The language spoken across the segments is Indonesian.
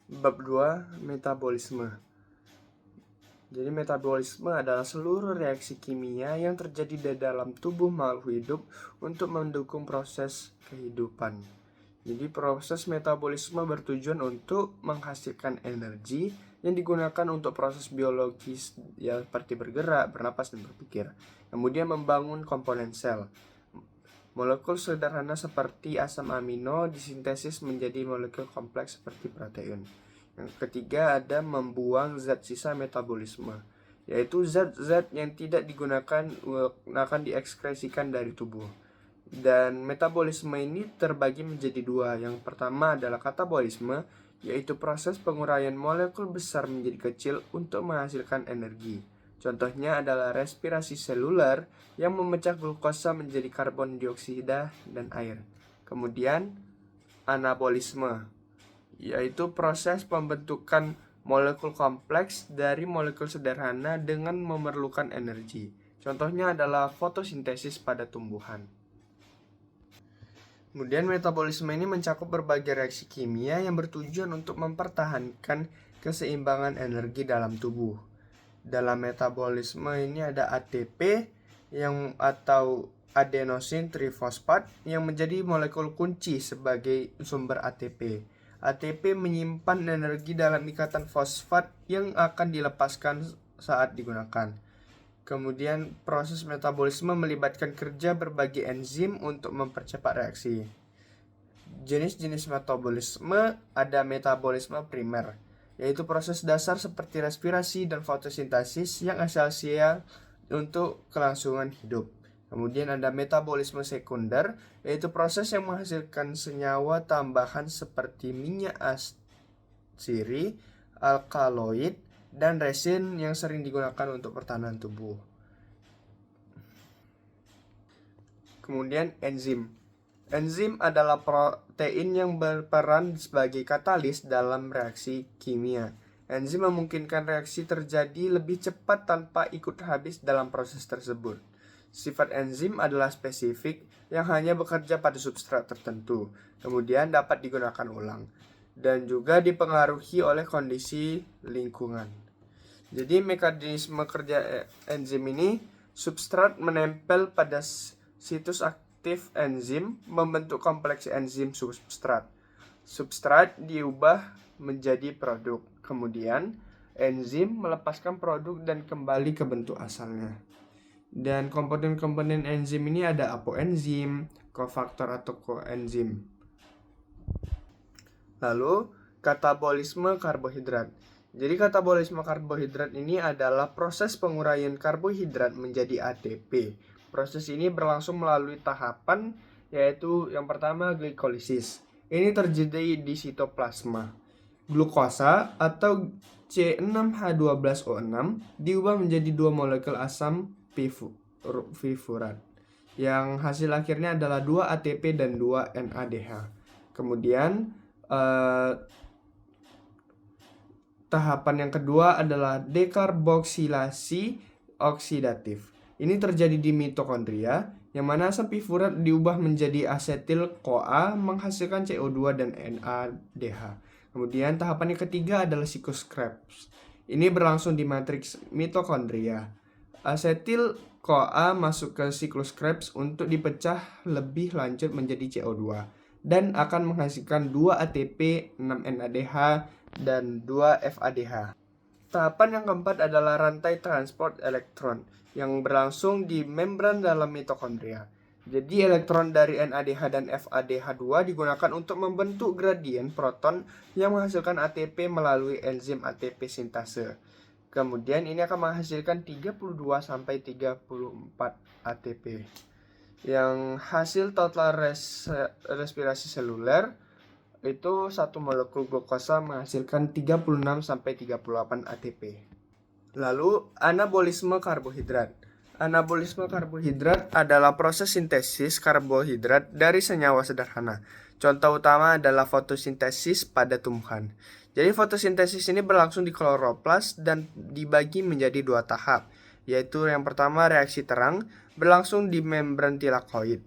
Bab 2, metabolisme. Jadi metabolisme adalah seluruh reaksi kimia yang terjadi di dalam tubuh makhluk hidup untuk mendukung proses kehidupan. Jadi proses metabolisme bertujuan untuk menghasilkan energi yang digunakan untuk proses biologis ya, seperti bergerak, bernapas, dan berpikir. Kemudian membangun komponen sel. Molekul sederhana seperti asam amino disintesis menjadi molekul kompleks seperti protein. Yang ketiga ada membuang zat sisa metabolisme, yaitu zat-zat yang tidak digunakan akan diekskresikan dari tubuh. Dan metabolisme ini terbagi menjadi dua. Yang pertama adalah katabolisme, yaitu proses penguraian molekul besar menjadi kecil untuk menghasilkan energi. Contohnya adalah respirasi seluler yang memecah glukosa menjadi karbon dioksida dan air. Kemudian anabolisme, yaitu proses pembentukan molekul kompleks dari molekul sederhana dengan memerlukan energi. Contohnya adalah fotosintesis pada tumbuhan. Kemudian metabolisme ini mencakup berbagai reaksi kimia yang bertujuan untuk mempertahankan keseimbangan energi dalam tubuh. Dalam metabolisme ini ada ATP atau adenosin trifosfat yang menjadi molekul kunci sebagai sumber ATP. ATP menyimpan energi dalam ikatan fosfat yang akan dilepaskan saat digunakan. Kemudian proses metabolisme melibatkan kerja berbagai enzim untuk mempercepat reaksi. Jenis-jenis metabolisme ada metabolisme primer, yaitu proses dasar seperti respirasi dan fotosintesis yang esensial untuk kelangsungan hidup. Kemudian ada metabolisme sekunder, yaitu proses yang menghasilkan senyawa tambahan seperti minyak asiri, alkaloid, dan resin yang sering digunakan untuk pertahanan tubuh. Kemudian enzim. Enzim adalah protein yang berperan sebagai katalis dalam reaksi kimia. Enzim memungkinkan reaksi terjadi lebih cepat tanpa ikut habis dalam proses tersebut. Sifat enzim adalah spesifik yang hanya bekerja pada substrat tertentu, kemudian dapat digunakan ulang, dan juga dipengaruhi oleh kondisi lingkungan. Jadi mekanisme kerja enzim ini, substrat menempel pada situs aktif enzim membentuk kompleks enzim substrat. Substrat diubah menjadi produk. Kemudian enzim melepaskan produk dan kembali ke bentuk asalnya. Dan komponen-komponen enzim ini ada apoenzim, kofaktor atau koenzim. Lalu katabolisme karbohidrat. Jadi katabolisme karbohidrat ini adalah proses penguraian karbohidrat menjadi ATP. Proses ini berlangsung melalui tahapan, yaitu yang pertama glikolisis. Ini terjadi di sitoplasma. Glukosa atau C6H12O6 diubah menjadi dua molekul asam pifurat, yang hasil akhirnya adalah 2 ATP dan 2 NADH. Kemudian tahapan yang kedua adalah dekarboksilasi oksidatif. Ini terjadi di mitokondria, yang mana asam pifurat diubah menjadi asetil-CoA menghasilkan CO2 dan NADH. Kemudian tahapan yang ketiga adalah siklus Krebs. Ini berlangsung di matriks mitokondria. Asetil-CoA masuk ke siklus Krebs untuk dipecah lebih lanjut menjadi CO2 dan akan menghasilkan 2 ATP, 6 NADH, dan 2 FADH. Tahapan yang keempat adalah rantai transport elektron yang berlangsung di membran dalam mitokondria. Jadi elektron dari NADH dan FADH2 digunakan untuk membentuk gradien proton yang menghasilkan ATP melalui enzim ATP sintase. Kemudian ini akan menghasilkan 32 sampai 34 ATP. Yang hasil total respirasi seluler itu satu molekul glukosa menghasilkan 36 sampai 38 ATP. Lalu anabolisme karbohidrat. Anabolisme karbohidrat adalah proses sintesis karbohidrat dari senyawa sederhana. Contoh utama adalah fotosintesis pada tumbuhan. Jadi fotosintesis ini berlangsung di kloroplas dan dibagi menjadi 2 tahap, yaitu yang pertama reaksi terang berlangsung di membran tilakoid.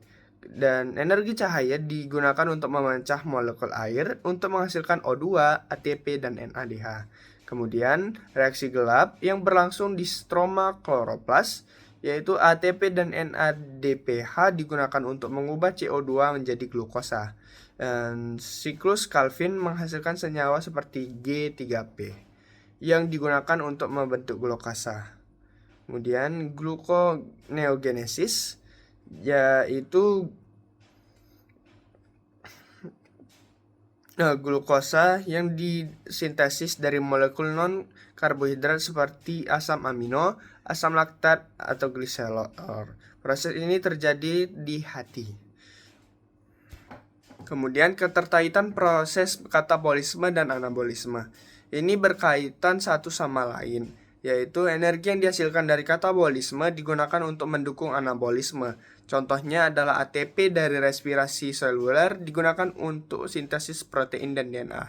Dan energi cahaya digunakan untuk memecah molekul air untuk menghasilkan O2, ATP, dan NADH. Kemudian reaksi gelap yang berlangsung di stroma kloroplas, yaitu ATP dan NADPH digunakan untuk mengubah CO2 menjadi glukosa. Dan siklus Calvin menghasilkan senyawa seperti G3P yang digunakan untuk membentuk glukosa. Kemudian gluconeogenesis yaitu glukosa yang disintesis dari molekul non-karbohidrat seperti asam amino, asam laktat, atau gliserol. Proses ini terjadi di hati. Kemudian keterkaitan proses katabolisme dan anabolisme. Ini berkaitan satu sama lain, yaitu energi yang dihasilkan dari katabolisme digunakan untuk mendukung anabolisme. Contohnya adalah ATP dari respirasi seluler digunakan untuk sintesis protein dan DNA.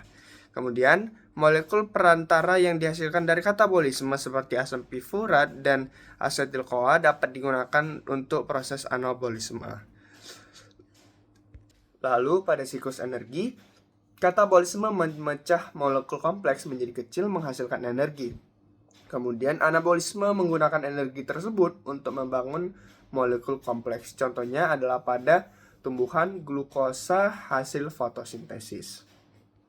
Kemudian, molekul perantara yang dihasilkan dari katabolisme seperti asam pifurat dan asetil-CoA dapat digunakan untuk proses anabolisme. Lalu, pada siklus energi, katabolisme memecah molekul kompleks menjadi kecil menghasilkan energi. Kemudian anabolisme menggunakan energi tersebut untuk membangun molekul kompleks. Contohnya adalah pada tumbuhan glukosa hasil fotosintesis.